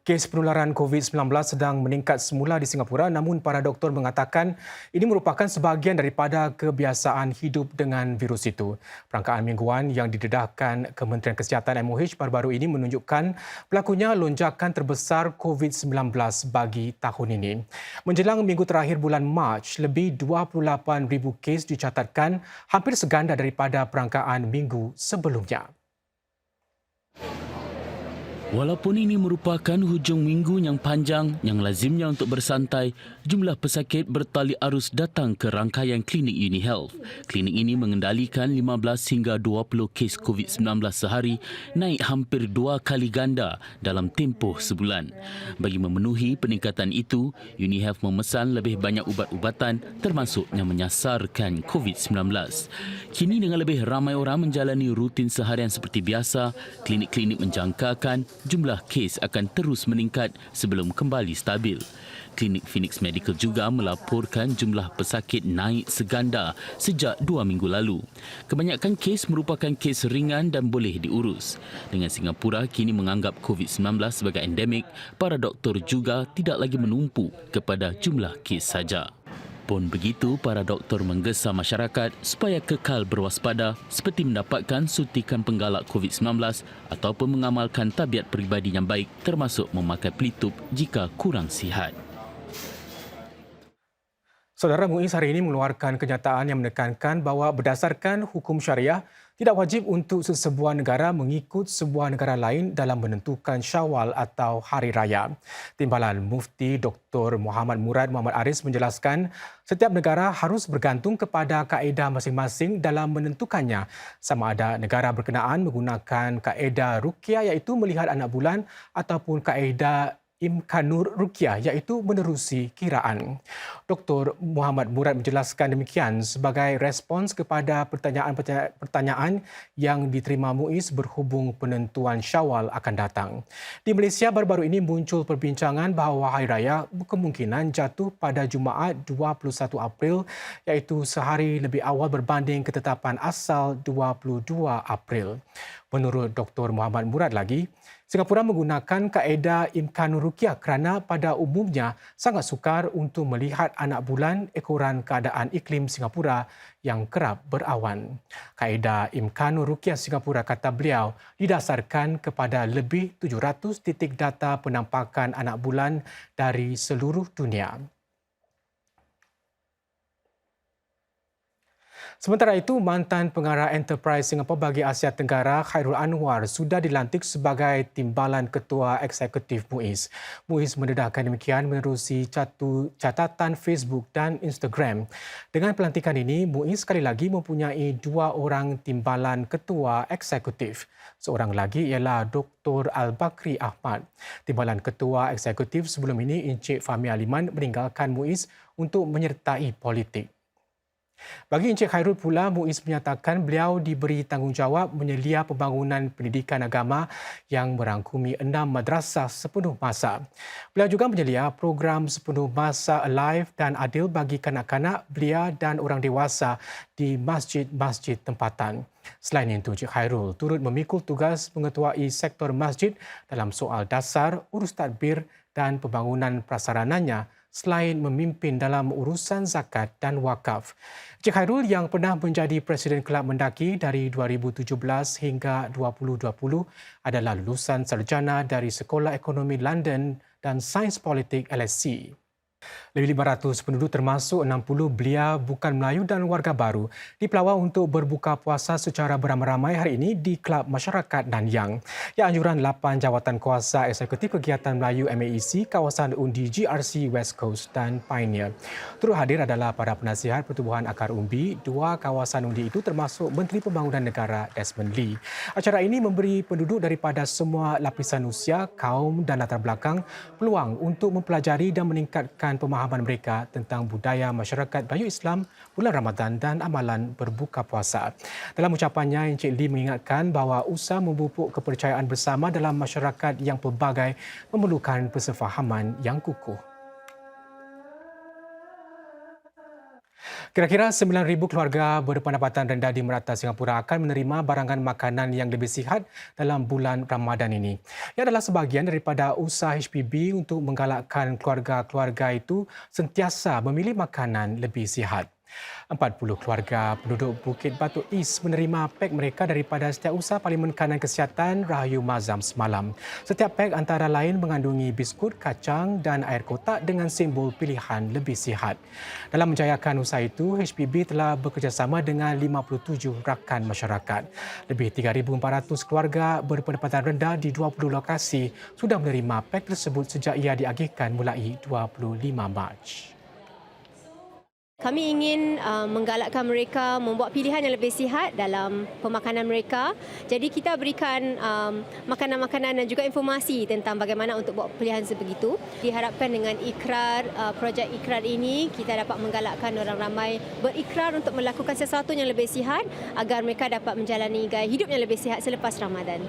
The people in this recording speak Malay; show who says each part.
Speaker 1: Kes penularan COVID-19 sedang meningkat semula di Singapura, namun para doktor mengatakan ini merupakan sebahagian daripada kebiasaan hidup dengan virus itu. Perangkaan mingguan yang didedahkan Kementerian Kesihatan MOH baru-baru ini menunjukkan berlakunya lonjakan terbesar COVID-19 bagi tahun ini. Menjelang minggu terakhir bulan Mac, lebih 28,000 kes dicatatkan, hampir seganda daripada perangkaan minggu sebelumnya.
Speaker 2: Walaupun ini merupakan hujung minggu yang panjang yang lazimnya untuk bersantai, jumlah pesakit bertali arus datang ke rangkaian klinik UniHealth. Klinik ini mengendalikan 15 hingga 20 kes COVID-19 sehari, naik hampir 2 kali ganda dalam tempoh sebulan. Bagi memenuhi peningkatan itu, UniHealth memesan lebih banyak ubat-ubatan termasuk yang menyasarkan COVID-19. Kini dengan lebih ramai orang menjalani rutin seharian seperti biasa, klinik-klinik menjangkakan jumlah kes akan terus meningkat sebelum kembali stabil. Klinik Phoenix Medical juga melaporkan jumlah pesakit naik seganda sejak 2 minggu lalu. Kebanyakan kes merupakan kes ringan dan boleh diurus. Dengan Singapura kini menganggap COVID-19 sebagai endemik, para doktor juga tidak lagi menumpu kepada jumlah kes saja. Pun begitu, para doktor menggesa masyarakat supaya kekal berwaspada seperti mendapatkan suntikan penggalak COVID-19 ataupun mengamalkan tabiat peribadi yang baik termasuk memakai pelitup jika kurang sihat.
Speaker 1: Saudara MUIS hari ini mengeluarkan kenyataan yang menekankan bahawa berdasarkan hukum syariah, tidak wajib untuk sesebuah negara mengikut sebuah negara lain dalam menentukan Syawal atau Hari Raya. Timbalan Mufti Dr. Muhammad Murad Muhammad Aris menjelaskan setiap negara harus bergantung kepada kaedah masing-masing dalam menentukannya. Sama ada negara berkenaan menggunakan kaedah ruqyah iaitu melihat anak bulan ataupun kaedah Imkanur Ruqyah iaitu menerusi kiraan. Dr. Muhammad Murad menjelaskan demikian sebagai respons kepada pertanyaan yang diterima MUIS berhubung penentuan Syawal akan datang. Di Malaysia baru-baru ini muncul perbincangan bahawa Hari Raya kemungkinan jatuh pada Jumaat 21 April iaitu sehari lebih awal berbanding ketetapan asal 22 April. Menurut Dr. Muhammad Murad lagi, Singapura menggunakan kaedah Imkanur Ruqyah kerana pada umumnya sangat sukar untuk melihat anak bulan ekoran keadaan iklim Singapura yang kerap berawan. Kaedah Imkanur Ruqyah Singapura, kata beliau, didasarkan kepada lebih 700 titik data penampakan anak bulan dari seluruh dunia. Sementara itu, mantan pengarah Enterprise Singapore bagi Asia Tenggara Khairul Anwar sudah dilantik sebagai Timbalan Ketua Eksekutif MUIS. MUIS mendedahkan demikian menerusi catatan Facebook dan Instagram. Dengan pelantikan ini, MUIS sekali lagi mempunyai 2 orang Timbalan Ketua Eksekutif. Seorang lagi ialah Dr. Al-Bakri Ahmad. Timbalan Ketua Eksekutif sebelum ini, Encik Fahmi Aliman meninggalkan MUIS untuk menyertai politik. Bagi Encik Khairul pula, MUIS menyatakan beliau diberi tanggungjawab menyelia pembangunan pendidikan agama yang merangkumi 6 madrasah sepenuh masa. Beliau juga menyelia program sepenuh masa Alive dan Adil bagi kanak-kanak, belia dan orang dewasa di masjid-masjid tempatan. Selain itu, Encik Khairul turut memikul tugas mengetuai sektor masjid dalam soal dasar, urus tadbir dan pembangunan prasarananya selain memimpin dalam urusan zakat dan wakaf. Encik Khairul yang pernah menjadi Presiden Kelab Mendaki dari 2017 hingga 2020 adalah lulusan sarjana dari Sekolah Ekonomi London dan Sains Politik LSE. Lebih 500 penduduk termasuk 60 belia bukan Melayu dan warga baru dipelawar untuk berbuka puasa secara beramai-ramai hari ini di Kelab Masyarakat Nanyang. Ya, anjuran 8 jawatan kuasa eksekutif kegiatan Melayu MAEC kawasan undi GRC West Coast dan Pioneer. Turut hadir adalah para penasihat Pertubuhan Akar Umbi 2 kawasan undi itu termasuk Menteri Pembangunan Negara Desmond Lee. Acara ini memberi penduduk daripada semua lapisan usia, kaum dan latar belakang peluang untuk mempelajari dan meningkatkan pemahaman mereka tentang budaya masyarakat Melayu Islam, bulan Ramadan dan amalan berbuka puasa. Dalam ucapannya, Encik Lee mengingatkan bahawa usaha memupuk kepercayaan bersama dalam masyarakat yang pelbagai memerlukan persefahaman yang kukuh. Kira-kira 9,000 keluarga berpendapatan rendah di merata Singapura akan menerima barangan makanan yang lebih sihat dalam bulan Ramadan ini. Ia adalah sebahagian daripada usaha HPB untuk menggalakkan keluarga-keluarga itu sentiasa memilih makanan lebih sihat. 40 keluarga penduduk Bukit Batu East menerima pek mereka daripada Setiausaha Parlimen Kanan Kesihatan Rahayu Mazam semalam. Setiap pek antara lain mengandungi biskut, kacang dan air kotak dengan simbol pilihan lebih sihat. Dalam menjayakan usaha itu, HPB telah bekerjasama dengan 57 rakan masyarakat. Lebih 3,400 keluarga berpendapatan rendah di 20 lokasi sudah menerima pek tersebut sejak ia diagihkan mulai 25 Mac.
Speaker 3: Kami ingin menggalakkan mereka membuat pilihan yang lebih sihat dalam pemakanan mereka. Jadi kita berikan makanan-makanan dan juga informasi tentang bagaimana untuk buat pilihan sebegitu. Diharapkan dengan projek ikrar ini, kita dapat menggalakkan orang ramai berikrar untuk melakukan sesuatu yang lebih sihat agar mereka dapat menjalani gaya hidup yang lebih sihat selepas Ramadan.